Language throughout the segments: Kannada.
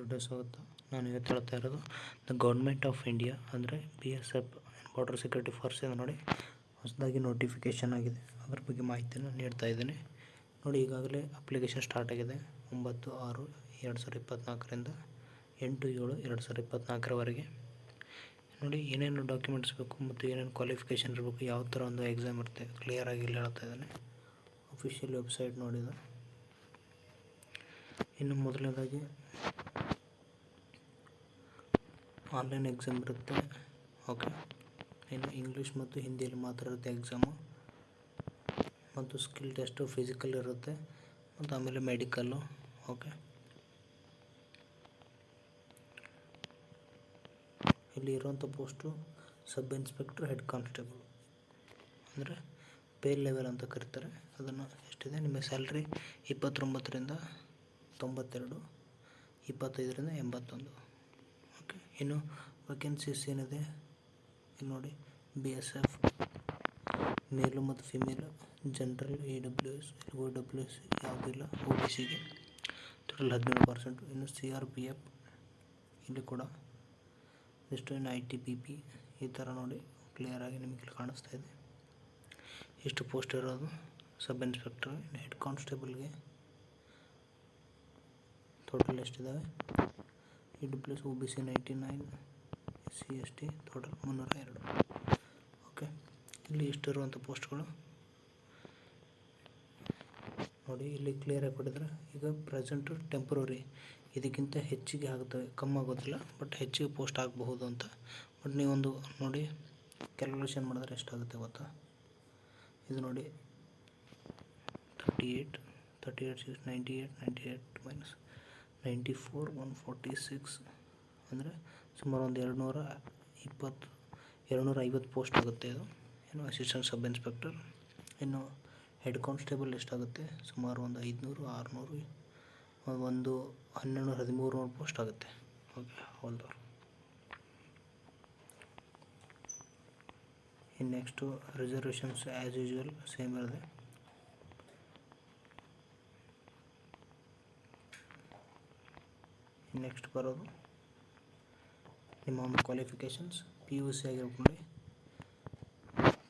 ವಿಡಿಯೋ ಸ್ವಾಗತ. ನಾನು ಇವತ್ತು ಹೇಳ್ತಾ ಇರೋದು ದ ಗೌರ್ಮೆಂಟ್ ಆಫ್ ಇಂಡಿಯಾ ಅಂದರೆ BSF ಬಾರ್ಡರ್ ಸೆಕ್ಯೂರಿಟಿ ಫೋರ್ಸ್ ಎಂದು ನೋಡಿ ಹೊಸದಾಗಿ ನೋಟಿಫಿಕೇಷನ್ ಆಗಿದೆ. ಅದ್ರ ಬಗ್ಗೆ ಮಾಹಿತಿಯನ್ನು ನೀಡ್ತಾ ಇದ್ದೀನಿ. ನೋಡಿ, ಈಗಾಗಲೇ ಅಪ್ಲಿಕೇಶನ್ ಸ್ಟಾರ್ಟ್ ಆಗಿದೆ 9/6/2024ರಿಂದ 8/7/2024ರವರೆಗೆ. ನೋಡಿ, ಏನೇನು ಡಾಕ್ಯುಮೆಂಟ್ಸ್ ಬೇಕು ಮತ್ತು ಏನೇನು ಕ್ವಾಲಿಫಿಕೇಷನ್ ಇರಬೇಕು, ಯಾವ ಥರ ಒಂದು ಎಕ್ಸಾಮ್ ಇರುತ್ತೆ ಕ್ಲಿಯರಾಗಿ ಇಲ್ಲಿ ಹೇಳ್ತಾ ಇದ್ದಾನೆ. ಅಫಿಷಿಯಲ್ ವೆಬ್ಸೈಟ್ ನೋಡಿದ. ಇನ್ನು ಮೊದಲನೇದಾಗಿ ಆನ್ಲೈನ್ ಎಕ್ಸಾಮ್ ಇರುತ್ತೆ. ಓಕೆ, ಇನ್ನು ಇಂಗ್ಲೀಷ್ ಮತ್ತು ಹಿಂದಿಯಲ್ಲಿ ಮಾತ್ರ ಇರುತ್ತೆ ಎಕ್ಸಾಮು. ಮತ್ತು ಸ್ಕಿಲ್ ಟೆಸ್ಟು, ಫಿಸಿಕಲ್ ಇರುತ್ತೆ ಮತ್ತು ಆಮೇಲೆ ಮೆಡಿಕಲ್ಲು. ಓಕೆ, ಇಲ್ಲಿ ಇರುವಂಥ ಪೋಸ್ಟು ಸಬ್ ಇನ್ಸ್ಪೆಕ್ಟ್ರ್, ಹೆಡ್ ಕಾನ್ಸ್ಟೇಬಲ್ ಅಂದರೆ ಪೇ ಲೆವೆಲ್ ಅಂತ ಕರೀತಾರೆ. ಅದನ್ನು ಎಷ್ಟಿದೆ, ನಿಮ್ಮ ಸ್ಯಾಲ್ರಿ 29ರಿಂದ 92, 25ರಿಂದ 81. ಓಕೆ, ಇನ್ನು ವೇಕೆನ್ಸೀಸ್ ಏನಿದೆ ಇಲ್ಲಿ ನೋಡಿ. BSF ಮೇಲು ಮತ್ತು ಫಿಮೇಲು, ಜನರಲ್, EWS, OWS ಯಾವುದಿಲ್ಲ, OBCಗೆ ಟೋಟಲ್ 17%. ಇನ್ನು CRPF ಇಲ್ಲಿ ಕೂಡ ಇಷ್ಟು. ಇನ್ನು ITBP ಈ ಥರ ನೋಡಿ ಕ್ಲಿಯರಾಗಿ ನಿಮಗೆ ಕಾಣಿಸ್ತಾ ಇದೆ. ಇಷ್ಟು ಪೋಸ್ಟ್ ಇರೋದು ಸಬ್ ಇನ್ಸ್ಪೆಕ್ಟರ್. ಹೆಡ್ ಕಾನ್ಸ್ಟೇಬಲ್ಗೆ ಟೋಟಲ್ ಎಷ್ಟಿದ್ದಾವೆ, EWS OBC 99, SC ST total 302. Okay, ಇಲ್ಲಿ ಇಷ್ಟಿರುವಂಥ ಪೋಸ್ಟ್ಗಳು ನೋಡಿ. ಇಲ್ಲಿ ಕ್ಲಿಯರಾಗಿ ಕೊಟ್ಟಿದ್ದಾರೆ. ಈಗ ಪ್ರೆಸೆಂಟು ಟೆಂಪ್ರರಿ, ಇದಕ್ಕಿಂತ ಹೆಚ್ಚಿಗೆ ಆಗುತ್ತವೆ, ಕಮ್ಮಿ ಆಗೋದಿಲ್ಲ, ಬಟ್ ಹೆಚ್ಚಿಗೆ ಪೋಸ್ಟ್ ಆಗಬಹುದು ಅಂತ. ಬಟ್ ನೀವೊಂದು ನೋಡಿ ಕ್ಯಾಲ್ಕುಲೇಷನ್ ಮಾಡಿದ್ರೆ ಎಷ್ಟಾಗುತ್ತೆ ಗೊತ್ತಾ. ಇದು ನೋಡಿ 38 6 98 ಮೈನಸ್ 94 146 ಅಂದರೆ ಸುಮಾರು ಒಂದು 250 ಪೋಸ್ಟ್ ಆಗುತ್ತೆ. ಇದು ಏನು ಅಸಿಸ್ಟೆಂಟ್ ಸಬ್ ಇನ್ಸ್ಪೆಕ್ಟರ್. ಇನ್ನು ಹೆಡ್ ಕಾನ್ಸ್ಟೇಬಲ್ ಎಷ್ಟಾಗುತ್ತೆ, ಸುಮಾರು ಒಂದು 500 600 ಒಂದು 1200-1300 ಪೋಸ್ಟ್ ಆಗುತ್ತೆ. ಓಕೆ, ಹೌದವ್ರು. ಇನ್ನು next reservations as usual same ಇರುತ್ತೆ. ನೆಕ್ಸ್ಟ್ ಬರೋದು ನಿಮ್ಮ ಒಂದು ಕ್ವಾಲಿಫಿಕೇಷನ್ಸ್. PUC ಆಗಿರ್ಬೇಕು ನೋಡಿ,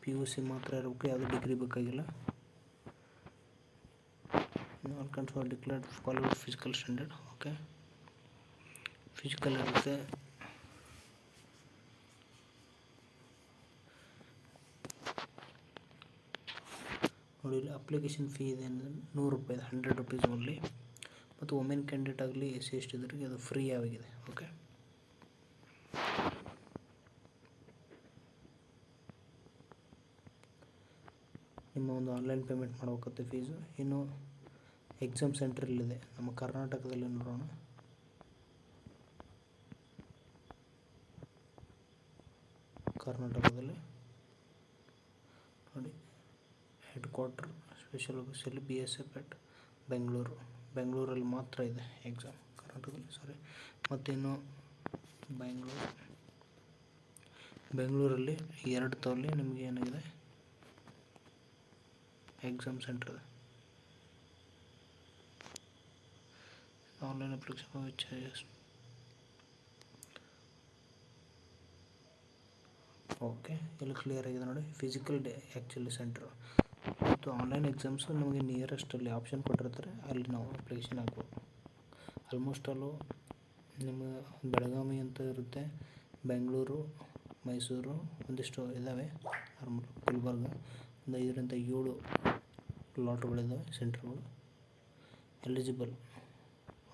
PUC ಮಾತ್ರ ಇರಬೇಕು, ಯಾವುದೇ ಡಿಗ್ರಿ ಬೇಕಾಗಿಲ್ಲ. All confirm declared qualified physical standard. Okay, physical ಇರುತ್ತೆ. ನೋಡಿ, ಇಲ್ಲಿ ಅಪ್ಲಿಕೇಶನ್ ಫೀ ಇದೆ ಅಂದರೆ 100 ರೂಪಾಯಿ, 100 ರೂಪೀಸ್ ಓನ್ಲಿ. ಮತ್ತು ವುಮೆನ್ ಕ್ಯಾಂಡಿಡೇಟ್ ಆಗಲಿ SC ST ಇದ್ರಿಗೆ ಅದು ಫ್ರೀ ಆಗಿದೆ. ಓಕೆ, ನಿಮ್ಮ ಒಂದು ಆನ್ಲೈನ್ ಪೇಮೆಂಟ್ ಮಾಡಬೇಕಾಗುತ್ತೆ ಫೀಸು. ಇನ್ನು ಎಕ್ಸಾಮ್ ಸೆಂಟರ್ ಇಲ್ಲಿದೆ ನಮ್ಮ ಕರ್ನಾಟಕದಲ್ಲಿ. ನೋಡೋಣ, ಕರ್ನಾಟಕದಲ್ಲಿ ನೋಡಿ ಹೆಡ್ ಕ್ವಾರ್ಟರ್ ಸ್ಪೆಷಲ್ ಆಫೀಸಲ್ಲಿ BSF ಅಟ್ ಬೆಂಗಳೂರಲ್ಲಿ ಮಾತ್ರ ಇದೆ ಎಕ್ಸಾಮ್, ಕರ್ನಾಟಕದಲ್ಲಿ ಸಾರಿ. ಮತ್ತಿನ್ನು ಬೆಂಗಳೂರಲ್ಲಿ 2 ತವಲ್ಲಿ ನಿಮಗೆ ಏನಾಗಿದೆ ಎಕ್ಸಾಮ್ ಸೆಂಟರ್ ಇದೆ. ಆನ್ಲೈನ್ ಅಪ್ಲಿಕೇಶನ್ ಓಕೆ, ಇಲ್ಲಿ ಕ್ಲಿಯರ್ ಆಗಿದೆ ನೋಡಿ. ಫಿಸಿಕಲ್ ಆ್ಯಕ್ಚುಲಿ ಸೆಂಟ್ರು ಮತ್ತು ಆನ್ಲೈನ್ ಎಕ್ಸಾಮ್ಸು ನಮಗೆ ನಿಯರೆಸ್ಟಲ್ಲಿ ಆಪ್ಷನ್ ಕೊಟ್ಟಿರ್ತಾರೆ, ಅಲ್ಲಿ ನಾವು ಅಪ್ಲಿಕೇಶನ್ ಹಾಕ್ಬೋದು. ಆಲ್ಮೋಸ್ಟ್ ಅಲ್ಲೂ ನಿಮಗೆ ಬೆಳಗಾವಿ ಅಂತ ಇರುತ್ತೆ, ಬೆಂಗಳೂರು, ಮೈಸೂರು ಒಂದಿಷ್ಟು ಇದ್ದಾವೆ, ಗುಲ್ಬರ್ಗ ಒಂದು 5ರಿಂದ 7 ಲಾಟ್ಗಳಿದ್ದಾವೆ, ಸೆಂಟ್ರ್ಗಳು ಎಲಿಜಿಬಲ್.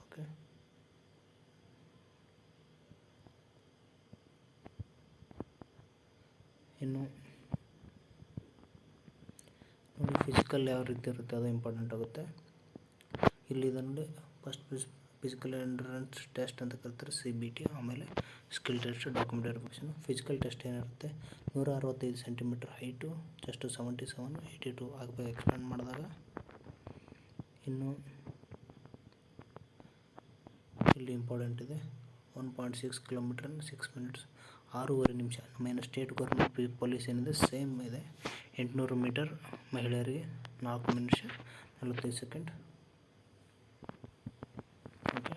ಓಕೆ, ಇನ್ನು ನೋಡಿ ಫಿಸಿಕಲ್ ಯಾವ ರೀತಿ ಇರುತ್ತೆ ಅದು ಇಂಪಾರ್ಟೆಂಟ್ ಆಗುತ್ತೆ. ಇಲ್ಲಿ ಇದನ್ನು ಫಸ್ಟ್ ಫಿಸಿಕಲ್ ಎಂಡ್ಯೂರೆನ್ಸ್ ಟೆಸ್ಟ್ ಅಂತ ಕರೀತಾರೆ, CBT. ಆಮೇಲೆ skill test, document verification. Physical test ಏನಿರುತ್ತೆ, 165 ಸೆಂಟಿಮೀಟರ್ ಹೈಟು, ಜಸ್ಟ್ 77 82 ಆಗಬೇಕು ಎಕ್ಸ್ಪ್ಯಾಂಡ್ ಮಾಡಿದಾಗ. ಇನ್ನು ಇಲ್ಲಿ ಇಂಪಾರ್ಟೆಂಟ್ ಇದೆ 1.6 ಕಿಲೋಮೀಟರ್ 6 ಮಿನಿಟ್ಸ್ 6.5 ನಿಮಿಷ. ನಮ್ಮ ಸ್ಟೇಟ್ ಗೌರ್ಮೆಂಟ್ ಪೊಲೀಸ್ ಏನಿದೆ ಸೇಮ್ ಇದೆ. 800 ಮೀಟರ್ ಮಹಿಳೆಯರಿಗೆ 4 ನಿಮಿಷ 45 ಸೆಕೆಂಡ್. ಓಕೆ,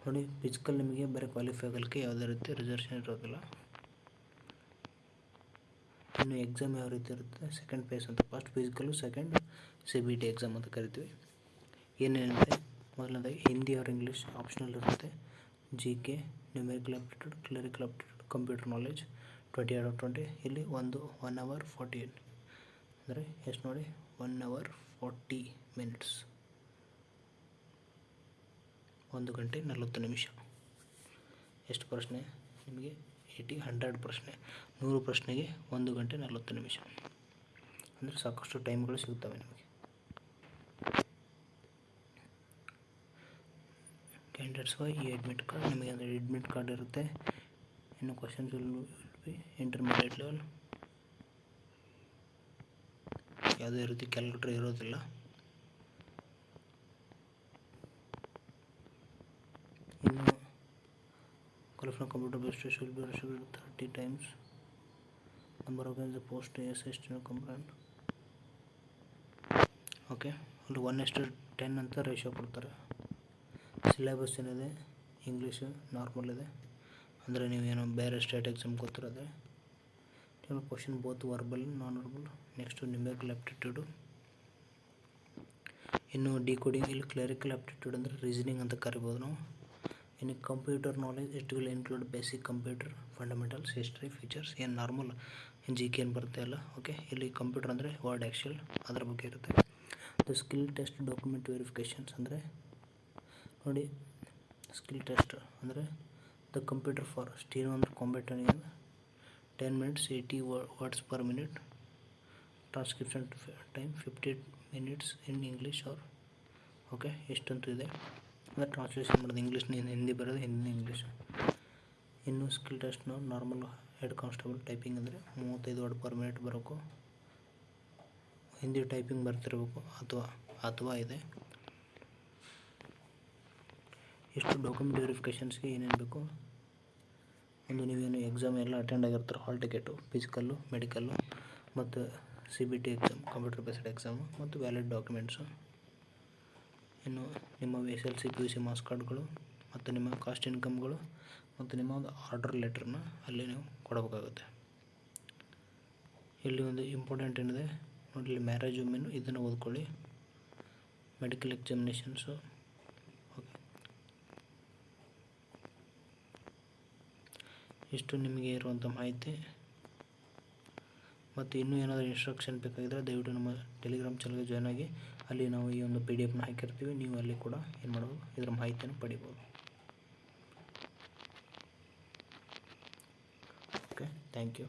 ನೋಡಿ, ಫಿಸಿಕಲ್ ನಿಮಗೆ ಬರೀ ಕ್ವಾಲಿಫೈ ಆಗಲಿಕ್ಕೆ ಯಾವುದೇ ರೀತಿ ರಿಸರ್ವೇಷನ್ ಇರೋದಿಲ್ಲ. ಇನ್ನು ಎಕ್ಸಾಮ್ ಯಾವ ರೀತಿ ಇರುತ್ತೆ, ಸೆಕೆಂಡ್ ಫೇಸ್ ಅಂತ. First physical, second CBT exam ಅಂತ ಕರಿತೀವಿ. ಏನೇನಿದೆ, ಮೊದಲನೇದಾಗಿ ಹಿಂದಿ ಆರ್ ಇಂಗ್ಲೀಷ್ ಆಪ್ಷನಲ್ ಇರುತ್ತೆ. GK, numerical aptitude, clerical aptitude, computer knowledge 20 out of 20. ಇಲ್ಲಿ 1 hour 40 ಅಂದರೆ ಎಷ್ಟು ನೋಡಿ, 1 hour 40 minutes, 1 ಗಂಟೆ 40 ನಿಮಿಷ. ಎಷ್ಟು ಪ್ರಶ್ನೆ ನಿಮಗೆ, 100 ಪ್ರಶ್ನೆ, 100 ಪ್ರಶ್ನೆಗೆ 1 ಗಂಟೆ 40 ನಿಮಿಷ. ಅಂದರೆ ಸಾಕಷ್ಟು ಟೈಮ್ಗಳು ಸಿಗ್ತವೆ ನಿಮಗೆ. ಕ್ಯಾಂಡಿಡೇಟ್ಸ್ ಈ ಅಡ್ಮಿಟ್ ಕಾರ್ಡ್ ನಿಮಗೆ, ಅಂದರೆ ಅಡ್ಮಿಟ್ ಕಾರ್ಡ್ ಇರುತ್ತೆ. ಇನ್ನು questions will be intermediate level, ಯಾವುದೇ ರೀತಿ ಕ್ಯಾಲ್ಕುಲೇಟರ್ ಇರೋದಿಲ್ಲ. ಇನ್ನು qualify computer based test will be received 30 times. Number of the post assistant complaint. Okay, ಅಲ್ಲಿ 1:10 ಅಂತ ರೇಷಿಯೋ ಕೊಡ್ತಾರೆ. ಸಿಲೆಬಸ್ ಏನಿದೆ, ಇಂಗ್ಲೀಷು ನಾರ್ಮಲ್ ಇದೆ, ಅಂದರೆ ನೀವೇನೋ ಬೇರೆ ಸ್ಟೇಟ್ ಎಕ್ಸಾಮ್ ಗೊತ್ತಿರೋದೆ. Question both verbal non verbal. Next numerical aptitude. ಇನ್ನು ಡಿಕೋಡಿಂಗ್, ಇಲ್ಲಿ ಕ್ಲರಿಕಲ್ ಆಪ್ಟಿಟ್ಯೂಡ್ ಅಂದರೆ ರೀಸನಿಂಗ್ ಅಂತ ಕರಿಬೋದು ನಾವು. ಇನ್ನು computer knowledge, it will include basic computer fundamentals, history, features. ಏನು ನಾರ್ಮಲ್ GK ಏನು ಬರುತ್ತೆ ಅಲ್ಲ. ಓಕೆ, ಇಲ್ಲಿ ಕಂಪ್ಯೂಟರ್ ಅಂದರೆ ವರ್ಡ್, ಎಕ್ಸೆಲ್ ಅದರ ಬಗ್ಗೆ ಇರುತ್ತೆ. The skill test document verifications ಅಂದರೆ ನೋಡಿ, ಸ್ಕಿಲ್ ಟೆಸ್ಟ್ ಅಂದರೆ ದ ಕಂಪ್ಯೂಟರ್ ಫಾರ್ ಸ್ಟೀನೋ ಅಂದರೆ computer 10 minutes 80 words per minute. Transcription time 50 minutes in English or. Okay, ಎಷ್ಟಂತೂ ಇದೆ ಅಂದರೆ ಟ್ರಾನ್ಸ್ಲೇಷನ್ ಮಾಡೋದು, ಇಂಗ್ಲೀಷ್ನಿಂದ ಹಿಂದಿ ಬರೋದು, ಹಿಂದಿ ಇಂಗ್ಲೀಷ್. ಇನ್ನು ಸ್ಕಿಲ್ ಟೆಸ್ಟ್ನ ನಾರ್ಮಲ್ ಹೆಡ್ ಕಾನ್ಸ್ಟೇಬಲ್ ಟೈಪಿಂಗ್ ಅಂದರೆ 35 ವರ್ಡ್ ಪರ್ ಮಿನಿಟ್ ಬರೋಕು, ಹಿಂದಿ ಟೈಪಿಂಗ್ ಬರ್ತಿರ್ಬೇಕು ಅಥವಾ ಇದೆ. ಇಷ್ಟು ಡಾಕ್ಯುಮೆಂಟ್ ವೆರಿಫಿಕೇಷನ್ಸ್ಗೆ ಏನೇನು ಬೇಕು, ಒಂದು ನೀವೇನು ಎಕ್ಸಾಮ್ ಎಲ್ಲ ಅಟೆಂಡ್ ಆಗಿರ್ತಾರೆ, ಹಾಲ್ ಟಿಕೆಟು, ಫಿಸಿಕಲ್ಲು, ಮೆಡಿಕಲ್ಲು ಮತ್ತು CBT exam, computer based exam ಮತ್ತು ವ್ಯಾಲಿಡ್ ಡಾಕ್ಯುಮೆಂಟ್ಸು. ಇನ್ನು ನಿಮ್ಮ SLC PUC ಮಾರ್ಕ್ಸ್ ಕಾರ್ಡ್ಗಳು ಮತ್ತು ನಿಮ್ಮ ಕಾಸ್ಟ್ ಇನ್ಕಮ್ಗಳು ಮತ್ತು ನಿಮ್ಮ ಒಂದು ಆರ್ಡರ್ ಲೆಟ್ರನ್ನ ಅಲ್ಲಿ ನೀವು ಕೊಡಬೇಕಾಗುತ್ತೆ. ಇಲ್ಲಿ ಒಂದು ಇಂಪಾರ್ಟೆಂಟ್ ಏನಿದೆ ನೋಡಿ, ಇಲ್ಲಿ ಮ್ಯಾರೇಜ್ ವುಮೆನ್ನು ಇದನ್ನು ಓದ್ಕೊಳ್ಳಿ. Medical examinations. ಓಕೆ, ಇಷ್ಟು ನಿಮಗೆ ಇರುವಂಥ ಮಾಹಿತಿ. ಮತ್ತು ಇನ್ನೂ ಏನಾದರೂ ಇನ್ಸ್ಟ್ರಕ್ಷನ್ ಬೇಕಾಗಿದ್ದರೆ ದಯವಿಟ್ಟು ನಮ್ಮ ಟೆಲಿಗ್ರಾಮ್ ಚಾನಲ್ಗೆ ಜಾಯ್ನ್ ಆಗಿ. ಅಲ್ಲಿ ನಾವು ಈ ಒಂದು PDF ಹಾಕಿರ್ತೀವಿ, ನೀವು ಅಲ್ಲಿ ಕೂಡ ಏನು ಮಾಡ್ಬೋದು, ಇದರ ಮಾಹಿತಿಯನ್ನು ಪಡಿಬೋದು. Okay, thank you.